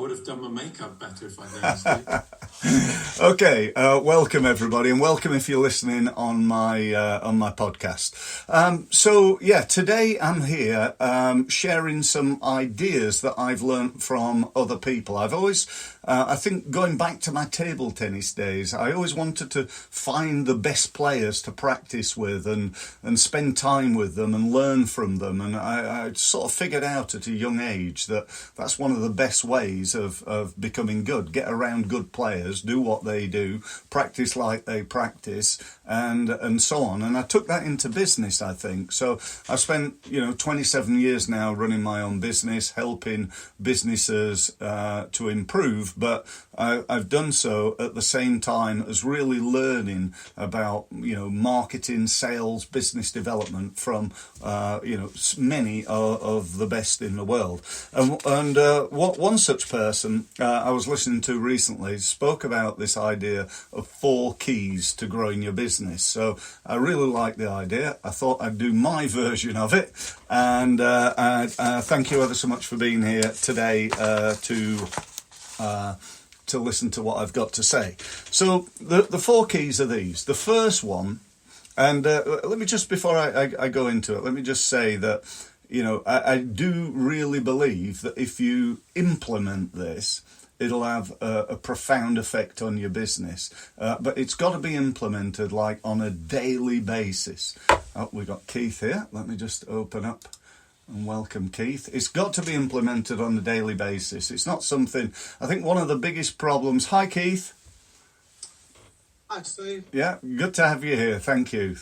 would have done my makeup better if I'd noticed it. Okay, welcome everybody, and welcome if you're listening on my podcast. So today I'm here sharing some ideas that I've learnt from other people. I've always, I think, going back to my table tennis days, I always wanted to find the best players to practice with and spend time with them and learn from them. And I sort of figured out at a young age that that's one of the best ways of becoming good. Get around good players, do what they do, practice like they practice, and so on. And I took that into business, I think. So I've spent 27 years now running my own business, helping businesses to improve, but I've done so at the same time as really learning about marketing, sales, business development from many of the best in the world. And one such person I was listening to recently spoke about this idea of 4 keys to growing your business. So I really like the idea. I thought I'd do my version of it, and thank you ever so much for being here today to listen to what I've got to say. So the 4 keys are these. The first one, and let me just, before I go into it, let me just say that I do really believe that if you implement this, it'll have a profound effect on your business. But it's got to be implemented like on a daily basis. Oh, we've got Keith here. Let me just open up and welcome Keith. It's got to be implemented on a daily basis. It's not something, I think one of the biggest problems. Hi, Keith. Hi, Steve. Yeah, good to have you here. Thank you.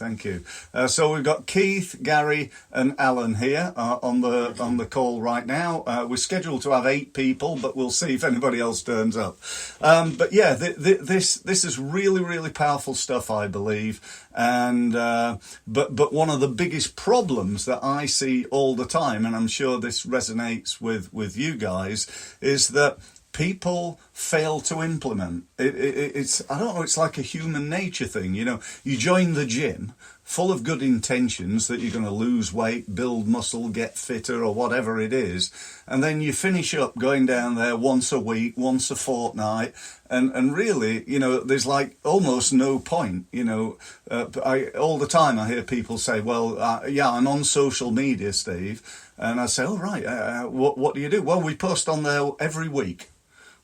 So we've got Keith, Gary, and Alan here on the call right now. We're scheduled to have 8 people, but we'll see if anybody else turns up. But yeah, this is really, really powerful stuff, I believe. And but one of the biggest problems that I see all the time, and I'm sure this resonates with you guys, is that people fail to implement. It's I don't know, it's like a human nature thing. You join the gym full of good intentions that you're going to lose weight, build muscle, get fitter, or whatever it is, and then you finish up going down there once a week, once a fortnight, and really, there's like almost no point. All the time I hear people say, well, I'm on social media, Steve, and I say, oh right, what do you do? Well, we post on there every week.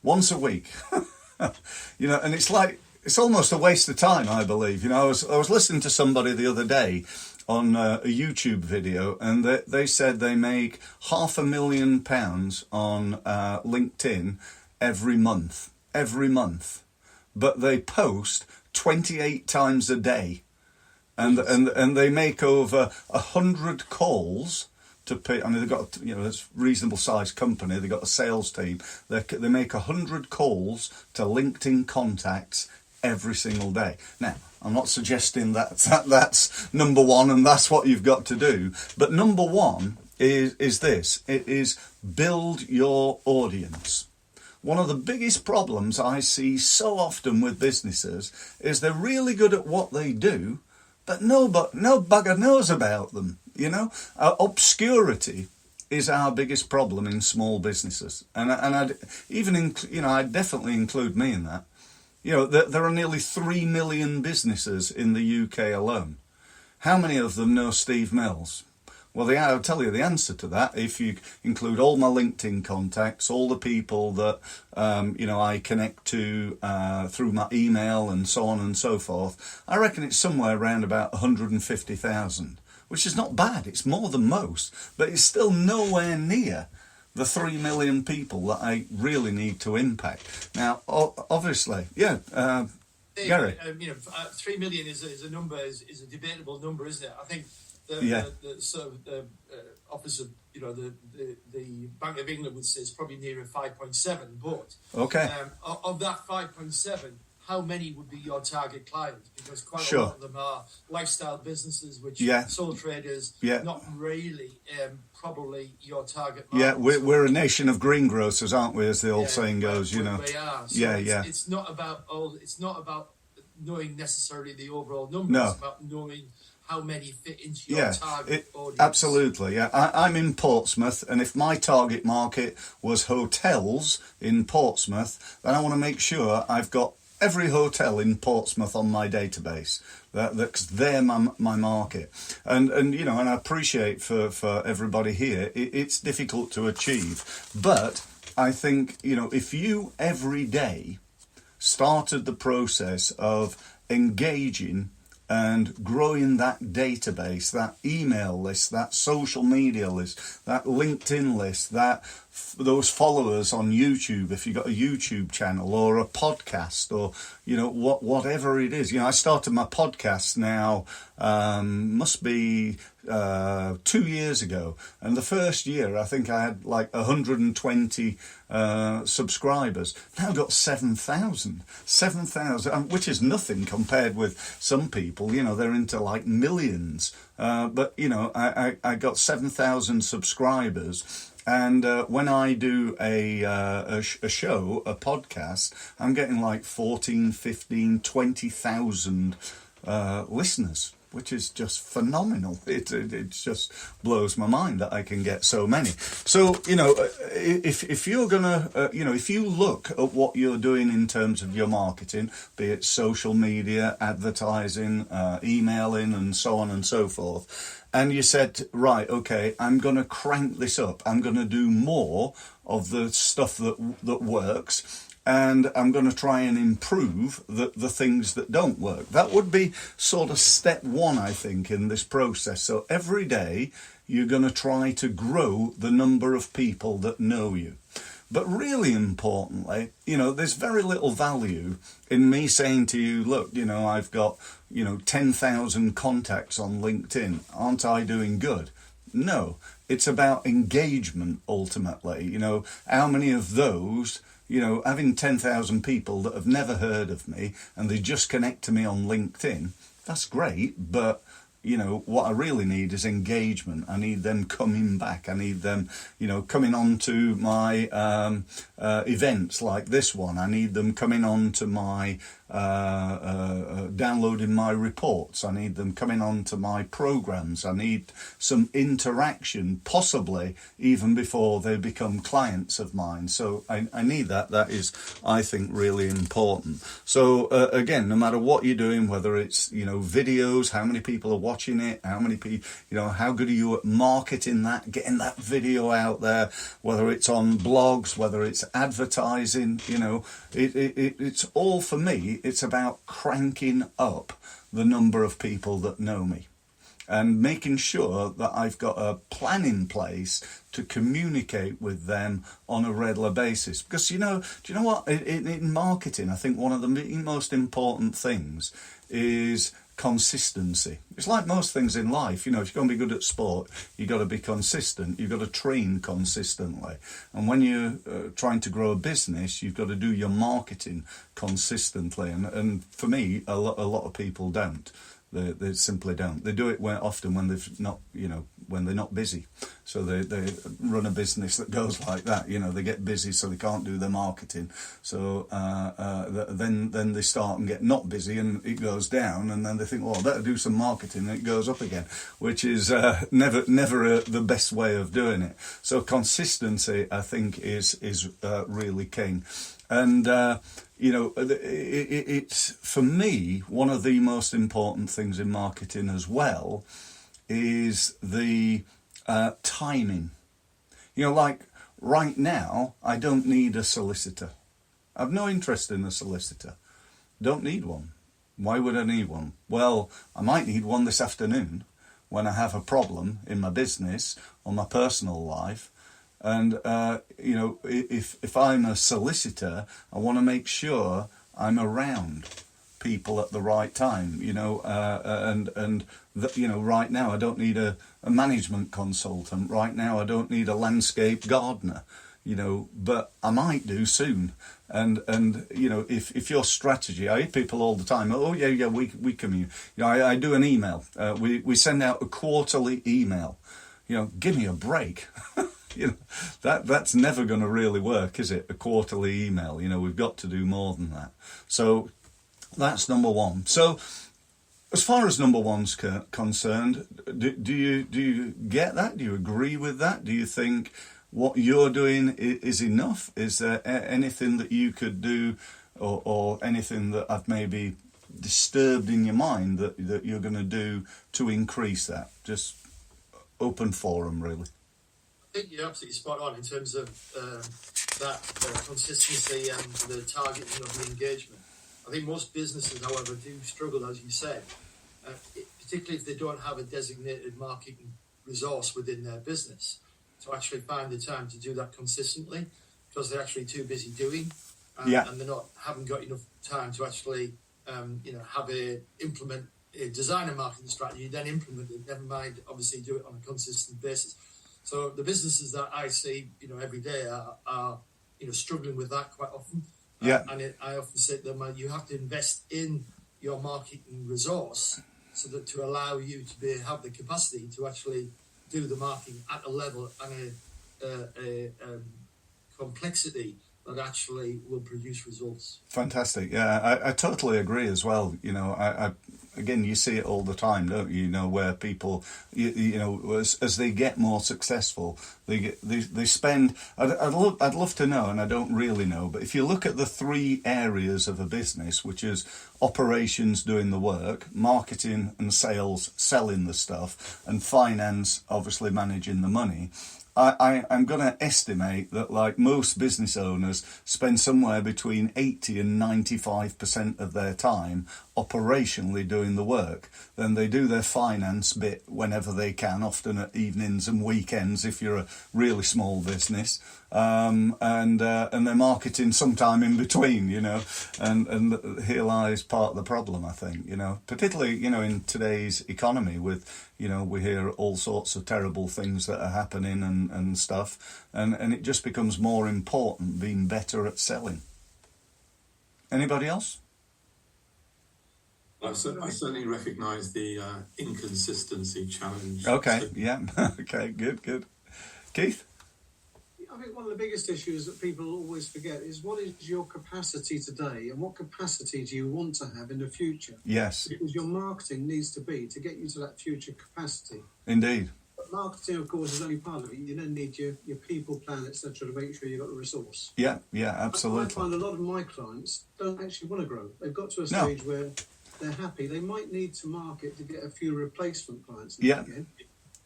Once a week, and it's like, it's almost a waste of time, I believe. I was listening to somebody the other day on a YouTube video, and they said they make £500,000 on LinkedIn every month, but they post 28 times a day, and they make over 100 calls to pay. I mean, they've got it's a reasonable sized company. They've got a sales team. They make 100 calls to LinkedIn contacts every single day. Now, I'm not suggesting that's number one and that's what you've got to do. But number one is this. It is build your audience. One of the biggest problems I see so often with businesses is they're really good at what they do, but no bugger knows about them. Obscurity is our biggest problem in small businesses, and I'd I'd definitely include me in that. There are nearly 3 million businesses in the UK alone. How many of them know Steve Mills? Well, I'll tell you the answer to that. If you include all my LinkedIn contacts, all the people that I connect to through my email and so on and so forth, I reckon it's somewhere around about 150,000, which is not bad. It's more than most, but it's still nowhere near the 3 million people that I really need to impact. Now, obviously, Gary. 3 million is a number, is a debatable number, isn't it? I think the office of the Bank of England would say it's probably nearer 5.7, but okay, of that 5.7, how many would be your target clients? Because quite a lot of them are lifestyle businesses, which sole traders, not really probably your target market. Yeah, we're a nation of greengrocers, aren't we? As the old saying goes, We are. So it's not about knowing necessarily the overall numbers. No. It's about knowing how many fit into your target audience. Absolutely, yeah. I'm in Portsmouth, and if my target market was hotels in Portsmouth, then I want to make sure I've got every hotel in Portsmouth on my database. That's they're my market, and I appreciate for everybody here. It's difficult to achieve, but I think if you every day started the process of engaging and growing that database, that email list, that social media list, that LinkedIn list, those followers on YouTube, if you've got a YouTube channel or a podcast or, whatever it is. I started my podcast now, must be 2 years ago. And the first year, I think I had like 120 subscribers. Now I've got 7,000, which is nothing compared with some people. They're into like millions. But I got 7,000 subscribers. And when I do a show, a podcast, I'm getting like 14, 15, 20,000 listeners, which is just phenomenal. It just blows my mind that I can get so many. So, if you're gonna, if you look at what you're doing in terms of your marketing, be it social media, advertising, emailing, and so on and so forth, and you said, right, okay, I'm going to crank this up. I'm going to do more of the stuff that works, and I'm going to try and improve the things that don't work. That would be sort of step one, I think, in this process. So every day you're going to try to grow the number of people that know you. But really importantly, there's very little value in me saying to you, look, I've got, 10,000 contacts on LinkedIn. Aren't I doing good? No, it's about engagement ultimately. How many of those, having 10,000 people that have never heard of me and they just connect to me on LinkedIn, that's great, but what I really need is engagement. I need them coming back. I need them, coming on to my events like this one. I need them coming on to my downloading my reports. I need them coming on to my programs. I need some interaction, possibly even before they become clients of mine. So I need that. That is, I think, really important. So again, no matter what you're doing, whether it's videos, how many people are watching it, how many people, how good are you at marketing that, getting that video out there, whether it's on blogs, whether it's advertising, it's all, for me, it's about cranking up the number of people that know me and making sure that I've got a plan in place to communicate with them on a regular basis. Because, do you know what? In marketing, I think one of the most important things is consistency. It's like most things in life. If you're going to be good at sport, you've got to be consistent. You've got to train consistently. And when you're trying to grow a business, you've got to do your marketing consistently. And for me, a lot of people don't. They simply don't. They do it often when they've not, when they're not busy. So they run a business that goes like that. They get busy, so they can't do their marketing. So then they start and get not busy, and it goes down. And then they think, I better do some marketing, and it goes up again, which is never the best way of doing it. So consistency, I think, is really king. And it's, for me, one of the most important things in marketing as well is the timing. Like right now, I don't need a solicitor. I've no interest in a solicitor. Don't need one. Why would I need one? Well, I might need one this afternoon when I have a problem in my business or my personal life. And, if I'm a solicitor, I want to make sure I'm around people at the right time, right now I don't need a management consultant. Right now I don't need a landscape gardener, but I might do soon. And if your strategy, I hear people all the time, we communicate. I do an email. We send out a quarterly email. Give me a break. That's never going to really work, is it? A quarterly email. We've got to do more than that. So that's number one. So as far as number one's concerned, do you get that? Do you agree with that? Do you think what you're doing is enough? Is there anything that you could do, or anything that I've maybe disturbed in your mind that you're going to do to increase that? Just open forum, really. I think you're absolutely spot on in terms of that consistency and the targeting of the engagement. I think most businesses, however, do struggle, as you said, particularly if they don't have a designated marketing resource within their business, to actually find the time to do that consistently, because they're actually too busy doing, and they're haven't got enough time to actually implement a design a marketing strategy, then implement it. Never mind, obviously, do it on a consistent basis. So the businesses that I see, every day are struggling with that quite often. And I often say to them, you have to invest in your marketing resource so that to allow you to have the capacity to actually do the marketing at a level and a complexity that actually will produce results. Fantastic. Yeah, I totally agree as well. I again, you see it all the time, don't you? Where people, as they get more successful, they spend. I'd love to know, and I don't really know, but if you look at the 3 areas of a business, which is operations doing the work, marketing and sales selling the stuff, and finance obviously managing the money, I'm going to estimate that, like most business owners, spend somewhere between 80 and 95% of their time operationally doing the work. Then they do their finance bit whenever they can, often at evenings and weekends if you're a really small business, and their marketing sometime in between, and here lies part of the problem, I think, particularly, in today's economy with, we hear all sorts of terrible things that are happening and stuff, and it just becomes more important being better at selling. Anybody else? I certainly recognise the inconsistency challenge. Okay, yeah. Okay, good. Keith? I think one of the biggest issues that people always forget is, what is your capacity today and what capacity do you want to have in the future? Yes. Because your marketing needs to be to get you to that future capacity. Indeed. But marketing, of course, is only part of it. You then need your people plan, etc., to make sure you've got the resource. Yeah, absolutely. I find a lot of my clients don't actually want to grow. They've got to a stage where they're happy. They might need to market to get a few replacement clients again,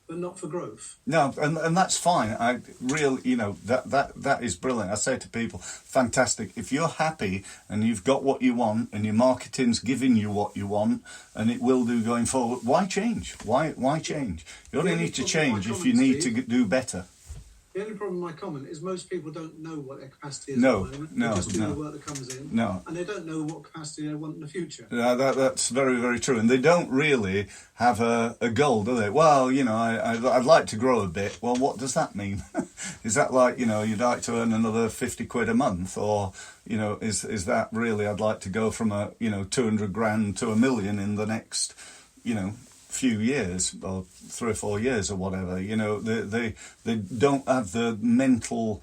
but not for growth. No, and that's fine. I really, that is brilliant. I say to people, fantastic. If you're happy and you've got what you want and your marketing's giving you what you want, and it will do going forward, why change? Why change? You only need to change if you need to do better. The only problem with my comment is most people don't know what their capacity is. They just do the work that comes in. And they don't know what capacity they want in the future. That's very, very true. And they don't really have a goal, do they? Well, I'd like to grow a bit. Well, what does that mean? Is that like, you'd like to earn another 50 quid a month? Or, is that really, I'd like to go from 200 grand to $1 million in the next, few years, or 3 or 4 years or whatever. They don't have the mental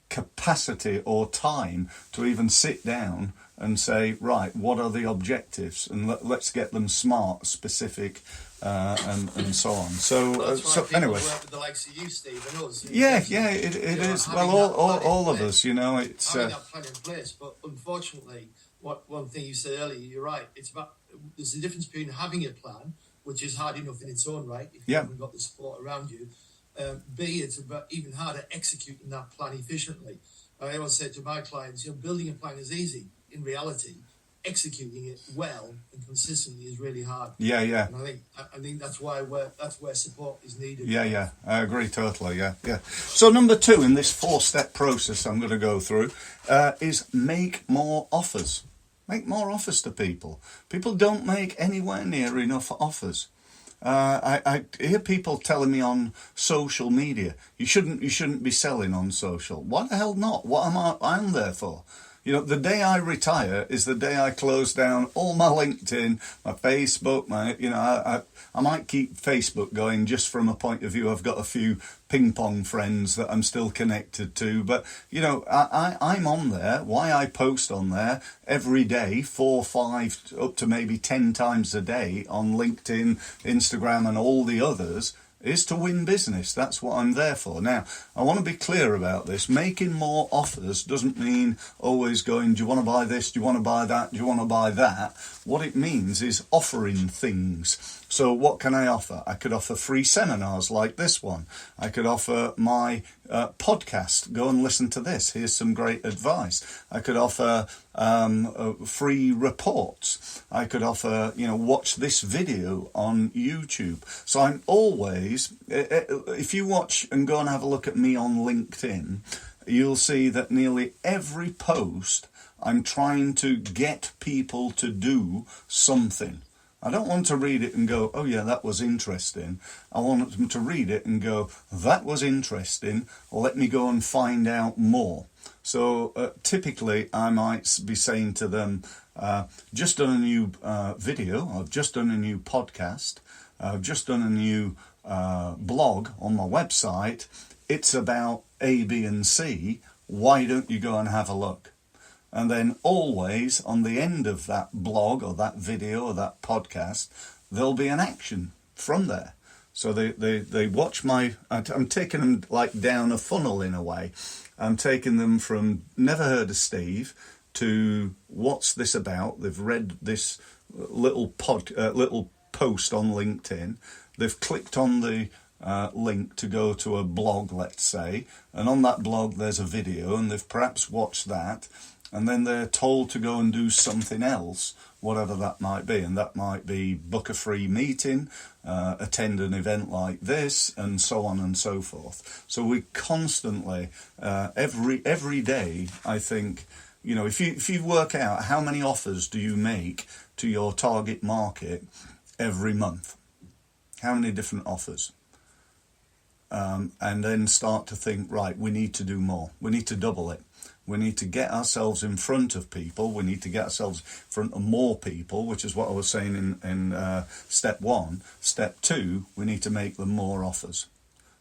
capacity or time to even sit down and say, right, what are the objectives, and let's get them smart, specific, and so on. So anyway, work with the likes of you, Steve, and us. It is. Well, all of us, it's having that plan in place. But unfortunately, one thing you said earlier, you're right. There's a difference between having a plan, which is hard enough in its own right if you haven't got the support around you. B, it's about even harder executing that plan efficiently. I always say to my clients, building a plan is easy. In reality, executing it well and consistently is really hard. Yeah. And I think that's where support is needed. Yeah. I agree totally. Yeah. So number 2 in this 4-step process I'm going to go through is make more offers. Make more offers to people. People don't make anywhere near enough offers. I hear people telling me on social media, you shouldn't be selling on social. What the hell not? What am I there for? the day I retire is the day I close down all my LinkedIn, my Facebook, I might keep Facebook going just from a point of view. I've got a few ping pong friends that I'm still connected to, but I'm on there. Why I post on there every day, 4, 5, up to maybe 10 times a day on LinkedIn, Instagram, and all the others, is to win business. That's what I'm there for. Now, I want to be clear about this. Making more offers doesn't mean always going, do you want to buy this? Do you want to buy that? Do you want to buy that? What it means is offering things. So what can I offer? I could offer free seminars like this one. I could offer my podcast. Go and listen to this. Here's some great advice. I could offer free reports. I could offer, watch this video on YouTube. So I'm always, if you watch and go and have a look at me on LinkedIn, you'll see that nearly every post I'm trying to get people to do something. I don't want to read it and go, oh yeah, that was interesting. I want them to read it and go, that was interesting. Let me go and find out more. So typically I might be saying to them, just done a new video, I've just done a new podcast, I've just done a new blog on my website. It's about A, B, and C. Why don't you go and have a look? And then always on the end of that blog or that video or that podcast, there'll be an action from there. So they watch I'm taking them like down a funnel in a way. I'm taking them from never heard of Steve to what's this about. They've read this little post on LinkedIn. They've clicked on the link to go to a blog, let's say. And on that blog, there's a video and they've perhaps watched that. And then they're told to go and do something else, whatever that might be. And that might be book a free meeting, attend an event like this, and so on and so forth. So we constantly, every day, I think, if you work out how many offers do you make to your target market every month, how many different offers? And then start to think, right, we need to do more. We need to double it. We need to get ourselves in front of people. We need to get ourselves in front of more people, which is what I was saying in step 1. Step 2, we need to make them more offers.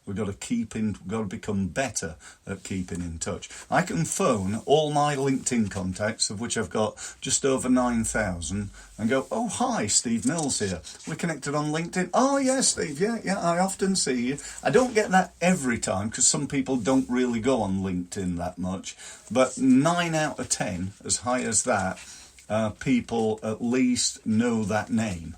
We've got to become better at keeping in touch. I can phone all my LinkedIn contacts, of which I've got just over 9,000, and go, oh, hi, Steve Mills here. We're connected on LinkedIn. Oh, yeah, Steve, yeah, I often see you. I don't get that every time because some people don't really go on LinkedIn that much. But 9 out of 10, as high as that, people at least know that name.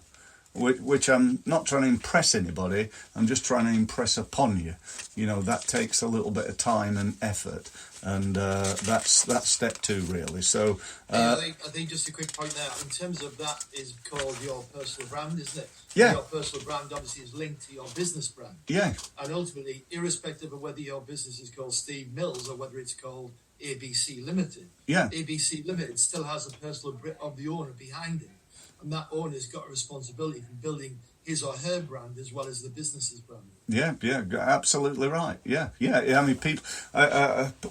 Which I'm not trying to impress anybody, I'm just trying to impress upon you. That takes a little bit of time and effort, and that's step 2 really. So I think just a quick point there, in terms of that is called your personal brand, isn't it? Yeah. Your personal brand obviously is linked to your business brand. Yeah. And ultimately, irrespective of whether your business is called Steve Mills or whether it's called ABC Limited, ABC Limited still has a personal brand of the owner behind it. And that owner's got a responsibility for building his or her brand as well as the business's brand. Yeah, absolutely right. Yeah. I mean, people.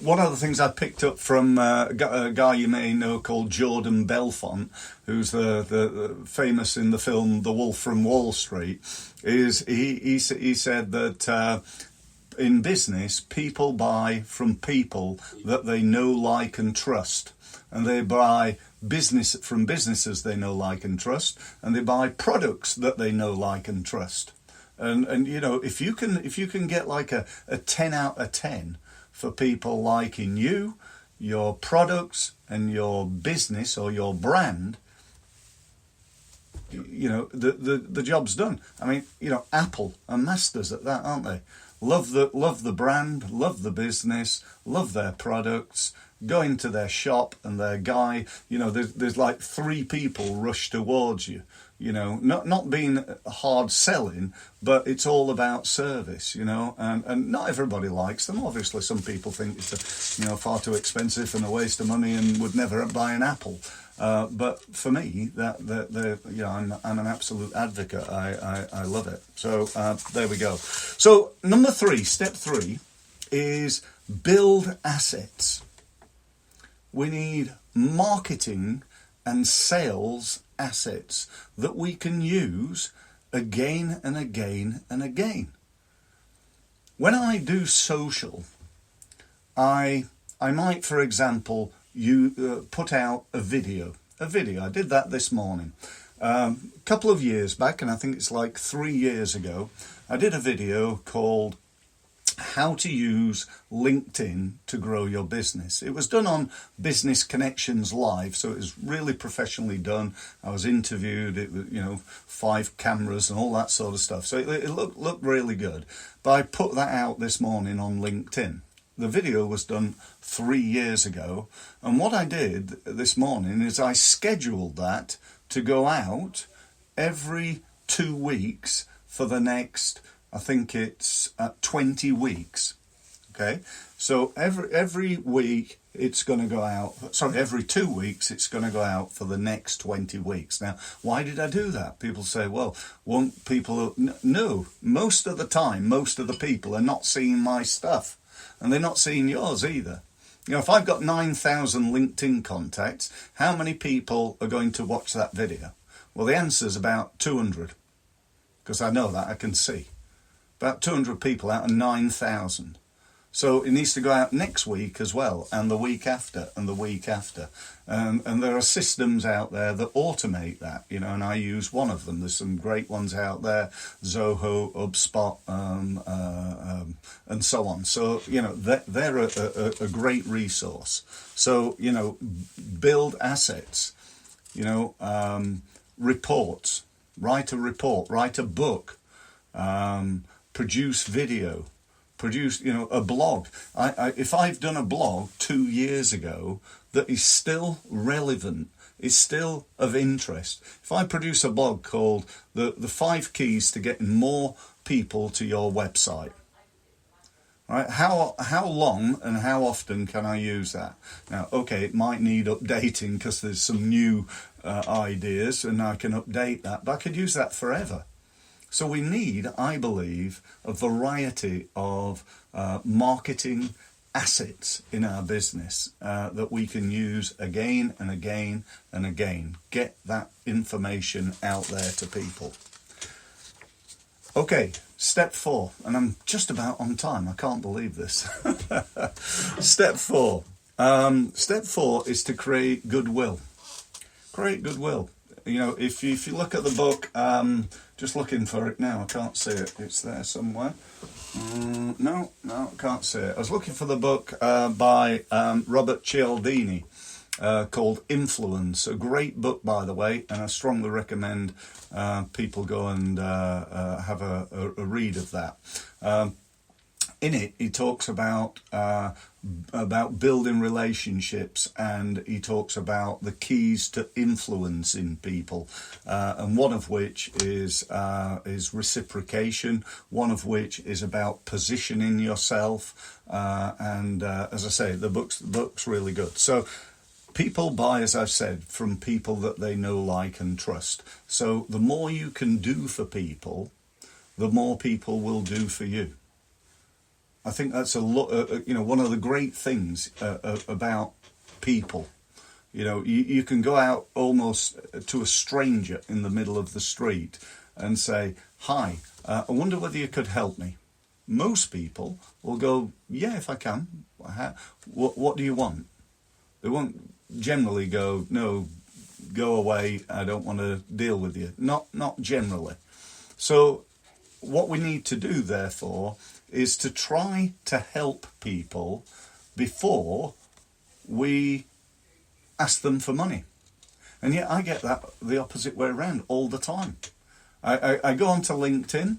One of the things I picked up from a guy you may know called Jordan Belfont, who's the famous in the film The Wolf from Wall Street, is he said that in business, people buy from people that they know, like, and trust, and they buy from businesses they know, like, and trust, and they buy products that they know, like, and trust. And if you can get like a 10 out of 10 for people liking you, your products, and your business or your brand, the job's done. I mean, Apple are masters at that, aren't they? Love the brand, love the business, love their products. Go into their shop and their guy, there's like 3 people rush towards you, not being hard selling, but it's all about service, and not everybody likes them. Obviously, some people think it's far too expensive and a waste of money and would never buy an Apple. But for me, I'm an absolute advocate. I love it. So there we go. So number 3, step 3, is build assets. We need marketing and sales assets that we can use again and again and again. When I do social, I might, for example, put out a video. I did that this morning. A couple of years back, and I think it's like 3 years ago, I did a video called How to Use LinkedIn to Grow Your Business. It was done on Business Connections Live, so it was really professionally done. I was interviewed, it was, 5 cameras and all that sort of stuff. So it looked really good. But I put that out this morning on LinkedIn. The video was done 3 years ago. And what I did this morning is I scheduled that to go out every 2 weeks for the next, I think it's 20 weeks. Okay, so every week it's going to go out. Sorry, every 2 weeks it's going to go out for the next 20 weeks. Now, why did I do that? People say, well, won't people? No, most of the time, most of the people are not seeing my stuff, and they're not seeing yours either. If I've got 9,000 LinkedIn contacts, how many people are going to watch that video? Well, the answer is about 200, because I know that, I can see. About 200 people out of 9,000. So it needs to go out next week as well, and the week after, and the week after. And there are systems out there that automate that, and I use one of them. There's some great ones out there, Zoho, HubSpot, and so on. So, they're a great resource. So, build assets, reports, write a report, write a book, produce video, produce, a blog. If I've done a blog 2 years ago that is still relevant, is still of interest. If I produce a blog called the 5 Keys to Getting More People to Your Website, right? How long and how often can I use that? Now, okay, it might need updating because there's some new ideas, and I can update that, but I could use that forever. So we need, I believe, a variety of marketing assets in our business that we can use again and again and again. Get that information out there to people. Okay, step 4, and I'm just about on time. I can't believe this. Step 4. Step 4 is to create goodwill. Create goodwill. If you look at the book, just looking for it now, I can't see it. It's there somewhere. No, I can't see it. I was looking for the book by Robert Cialdini called Influence. A great book, by the way, and I strongly recommend people go and have a read of that. In it, he talks about building relationships, and he talks about the keys to influencing people, and one of which is reciprocation. One of which is about positioning yourself, and as I say, the book's really good. So people buy, as I've said, from people that they know, like, and trust. So the more you can do for people, the more people will do for you. I think that's one of the great things about people. You can go out almost to a stranger in the middle of the street and say, "Hi, I wonder whether you could help me." Most people will go, "Yeah, if I can." What do you want? They won't generally go, "No, go away. I don't want to deal with you." Not generally. So what we need to do, therefore, is to try to help people before we ask them for money. And yet I get that the opposite way around all the time. I go onto LinkedIn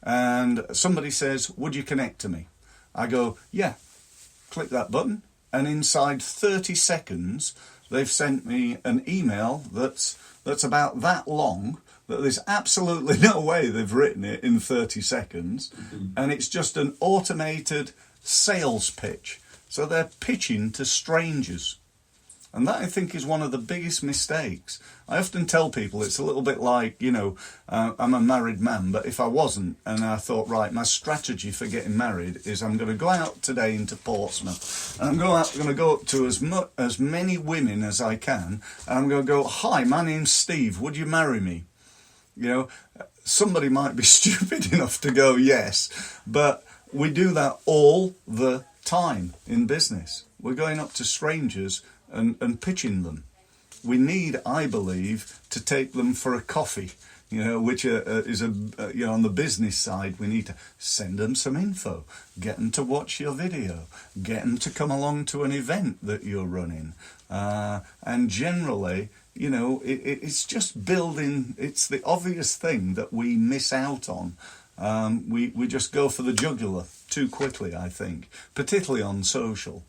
and somebody says, "Would you connect to me?" I go, "Yeah." Click that button, and inside 30 seconds they've sent me an email that's about that long, that there's absolutely no way they've written it in 30 seconds. And it's just an automated sales pitch. So they're pitching to strangers. And that, I think, is one of the biggest mistakes. I often tell people it's a little bit like, I'm a married man, but if I wasn't, and I thought, right, my strategy for getting married is I'm going to go out today into Portsmouth, and I'm going to go up to as many women as I can, and I'm going to go, hi, my name's Steve, would you marry me? Somebody might be stupid enough to go yes, but we do that all the time in business. We're going up to strangers and pitching them. We need, I believe, to take them for a coffee, which is on the business side. We need to send them some info, get them to watch your video, get them to come along to an event that you're running. And generally, it's just building, it's the obvious thing that we miss out on. We just go for the jugular too quickly, I think, particularly on social.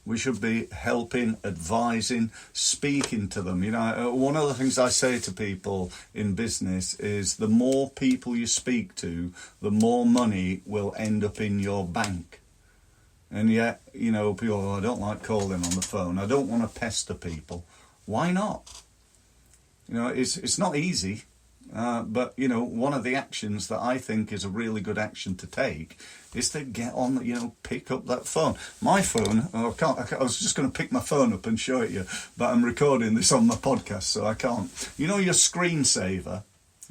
We should be helping, advising, speaking to them. One of the things I say to people in business is the more people you speak to, the more money will end up in your bank. And yet, people, I don't like calling on the phone. I don't want to pester people. Why not? It's not easy. But, one of the actions that I think is a really good action to take is to get on, pick up that phone. My phone, I was just going to pick my phone up and show it you, but I'm recording this on my podcast, so I can't. Your screensaver,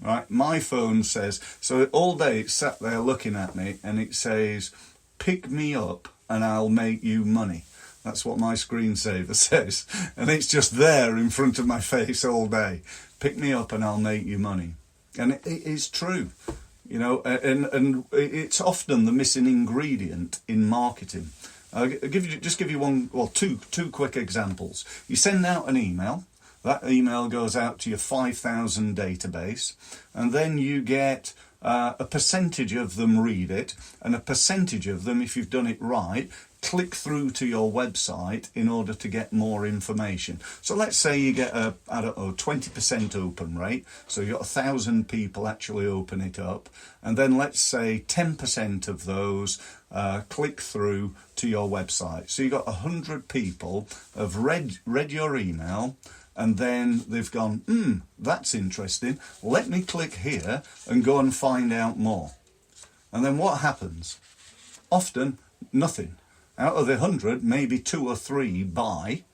right? My phone says, so all day it's sat there looking at me and it says, pick me up and I'll make you money. That's what my screensaver says. And it's just there in front of my face all day. Pick me up and I'll make you money. And it is true, and it's often the missing ingredient in marketing. I'll give you two quick examples. You send out an email. That email goes out to your 5,000 database, and then you get a percentage of them read it, and a percentage of them, if you've done it right, click through to your website in order to get more information. So let's say you get a 20% open rate, so you've got 1,000 people actually open it up, and then let's say 10% of those click through to your website. So you've got 100 people have read your email, and then they've gone, that's interesting, let me click here and go and find out more. And then what happens? Often, nothing. Out of the 100, maybe 2 or 3 buy,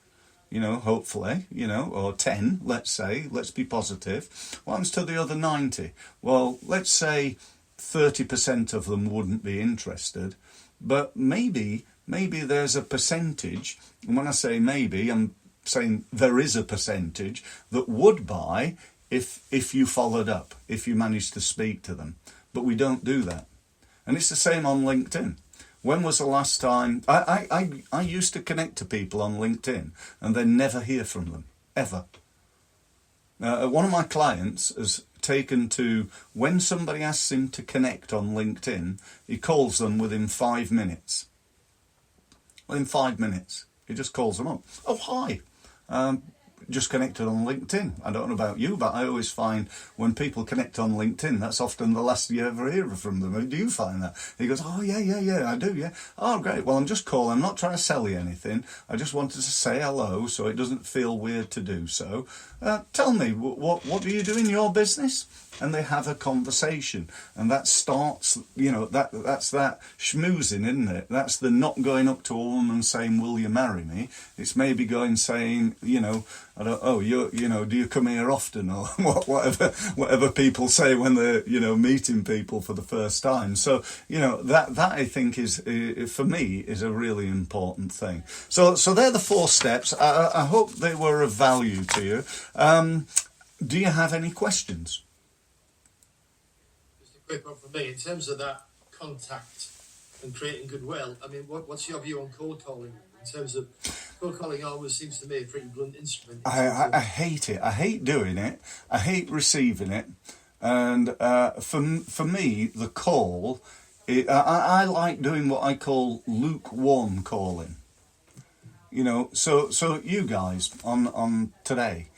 hopefully, or 10, let's say, let's be positive. What happens to the other 90? Well, let's say 30% of them wouldn't be interested, but maybe there's a percentage, and when I say maybe, I'm saying there is a percentage that would buy if you followed up, if you managed to speak to them. But we don't do that. And it's the same on LinkedIn. When was the last time... I used to connect to people on LinkedIn and then never hear from them, ever. One of my clients has taken to, when somebody asks him to connect on LinkedIn, he calls them within 5 minutes. Within 5 minutes, he just calls them up. Oh, hi. Just connected on LinkedIn. I don't know about you, but I always find when people connect on LinkedIn, that's often the last you ever hear from them. Do you find that? He goes, oh, yeah, I do, yeah. Oh, great. Well, I'm just calling. I'm not trying to sell you anything. I just wanted to say hello so it doesn't feel weird to do so. Tell me, what do you do in your business? And they have a conversation. And that starts, that's that schmoozing, isn't it? That's the not going up to a woman saying, will you marry me? It's maybe going saying, do you come here often, or whatever people say when they're meeting people for the first time. So that I think is for me is a really important thing. So they're the 4 steps. I hope they were of value to you. Do you have any questions? Just a quick one from me in terms of that contact and creating goodwill. I mean, what's your view on cold calling? In terms of cold calling, always seems to me a pretty blunt instrument. I hate it. I hate doing it. I hate receiving it. And for me, the call, I like doing what I call lukewarm calling. So you guys on today,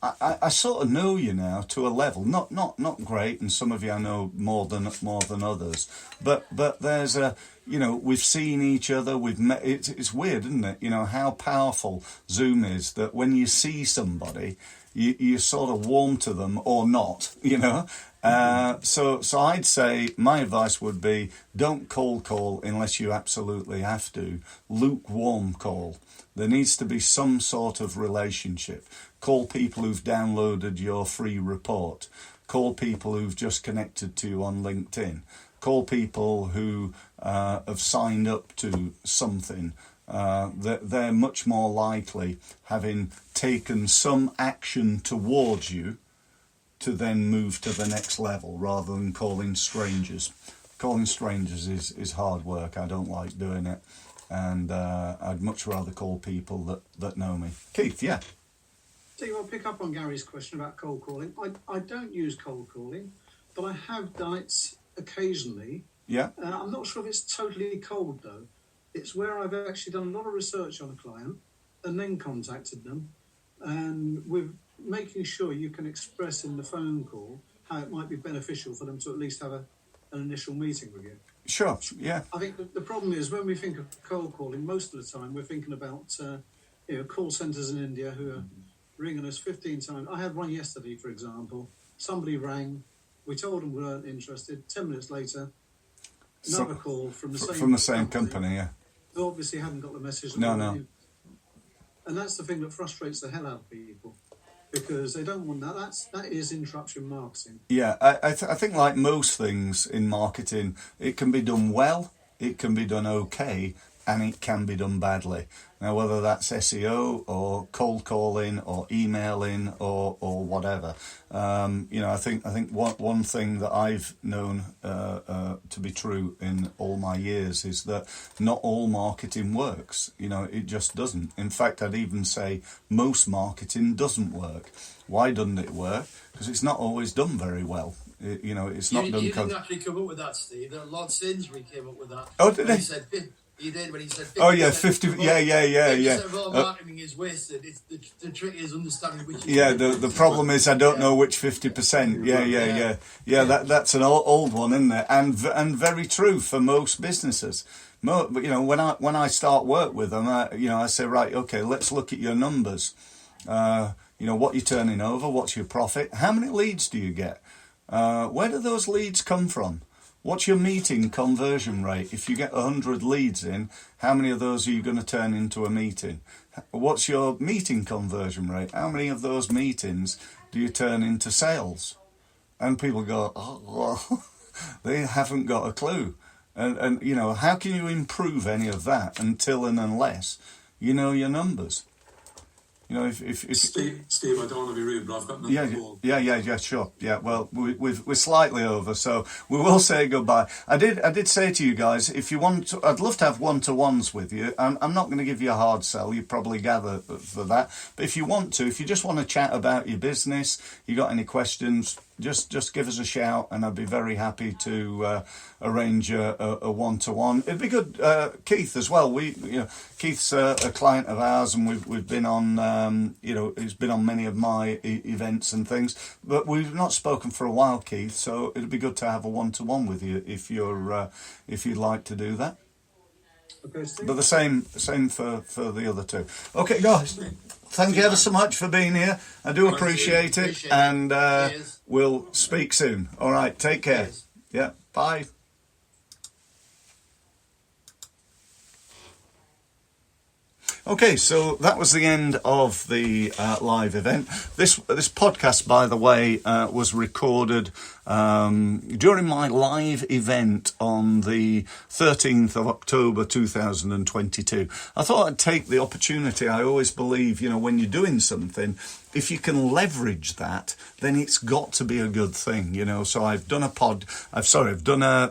I sort of know you now to a level, not great, and some of you I know more than others, but there's a, we've seen each other, we've met. It's weird, isn't it? How powerful Zoom is, that when you see somebody, you sort of warm to them or not, So I'd say my advice would be, don't cold call unless you absolutely have to. Lukewarm call. There needs to be some sort of relationship. Call people who've downloaded your free report. Call people who've just connected to you on LinkedIn. Call people who have signed up to something. They're much more likely, having taken some action towards you, to then move to the next level rather than calling strangers. Calling strangers is hard work. I don't like doing it. And I'd much rather call people that know me. Keith, yeah. Steve, I'll pick up on Gary's question about cold calling. I don't use cold calling, but I have done it occasionally. Yeah. I'm not sure if it's totally cold, though. It's where I've actually done a lot of research on a client and then contacted them. And with making sure you can express in the phone call how it might be beneficial for them to at least have an initial meeting with you. Sure, yeah. I think the problem is when we think of cold calling, most of the time we're thinking about call centres in India who are ringing us 15 times. I had one yesterday, for example. Somebody rang, we told them we weren't interested. 10 minutes later, another call from the same company, yeah. They obviously hadn't got the message. No. And that's the thing that frustrates the hell out of people, because they don't want that. That is interruption marketing. Yeah, I think like most things in marketing, it can be done well, it can be done okay, and it can be done badly. Now, whether that's SEO or cold calling or emailing or whatever, I think one thing that I've known to be true in all my years is that not all marketing works. It just doesn't. In fact, I'd even say most marketing doesn't work. Why doesn't it work? Because it's not always done very well. It's not done. You didn't actually come up with that, Steve. Lord Sainsbury came up with that. Oh, did he? He did when he said 50%. Oh yeah, 50. Yeah. Of all marketing is wasted. It's the trick is understanding which. Yeah, the problem is I don't know which 50%. Yeah. That's an old one, isn't it? And very true for most businesses. But when I start work with them, I say, right, okay, let's look at your numbers. What you're turning over, what's your profit, how many leads do you get, where do those leads come from? What's your meeting conversion rate? If you get 100 leads in, how many of those are you going to turn into a meeting? What's your meeting conversion rate? How many of those meetings do you turn into sales? And people go, oh, well, they haven't got a clue. And how can you improve any of that until and unless you know your numbers? If Steve, I don't want to be rude, but I've got nothing more. Yeah, sure. Yeah, well, we're slightly over, so we will say goodbye. I did say to you guys, if you want to, I'd love to have one-to-ones with you. I'm not going to give you a hard sell. You probably gather for that. But if you just want to chat about your business, you got any questions, just give us a shout, and I'd be very happy to arrange a one-to-one. It'd be good, Keith as well. Keith's a client of ours, and we've been on, he's been on many of my events and things. But we've not spoken for a while, Keith. So it'd be good to have a one-to-one with you if you'd like to do that. Okay, Steve. But the same for the other two. Okay, guys. Thank you ever so much for being here. I do appreciate it. And we'll speak soon. All right, take care. Cheers. Yeah, bye. Okay, so that was the end of the live event. This podcast, by the way, was recorded during my live event on the 13th of October 2022. I thought I'd take the opportunity. I always believe, when you're doing something, if you can leverage that, then it's got to be a good thing, So I've done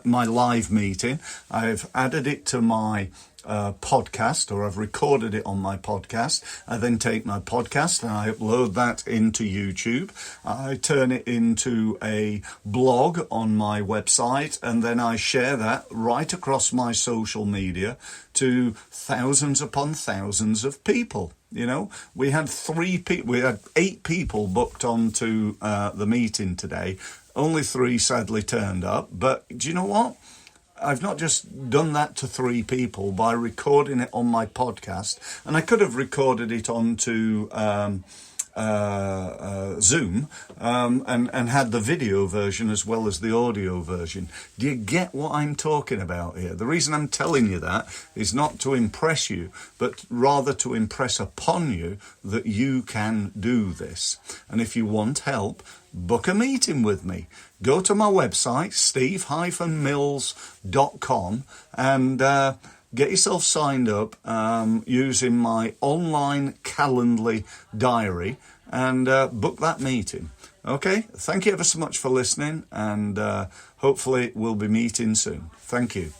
my live meeting. I've added it to my podcast, or I've recorded it on my podcast. I then take my podcast and I upload that into YouTube. I turn it into a blog on my website, and then I share that right across my social media to thousands upon thousands of people. You know, we had 8 people booked onto the meeting today. Only 3 sadly turned up. But do you know what? I've not just done that to 3 people by recording it on my podcast, and I could have recorded it onto Zoom and had the video version as well as the audio version. Do you get what I'm talking about here? The reason I'm telling you that is not to impress you, but rather to impress upon you that you can do this. And if you want help, book a meeting with me. Go to my website, steve-mills.com, and get yourself signed up using my online Calendly diary and book that meeting. Okay, thank you ever so much for listening, and hopefully we'll be meeting soon. Thank you.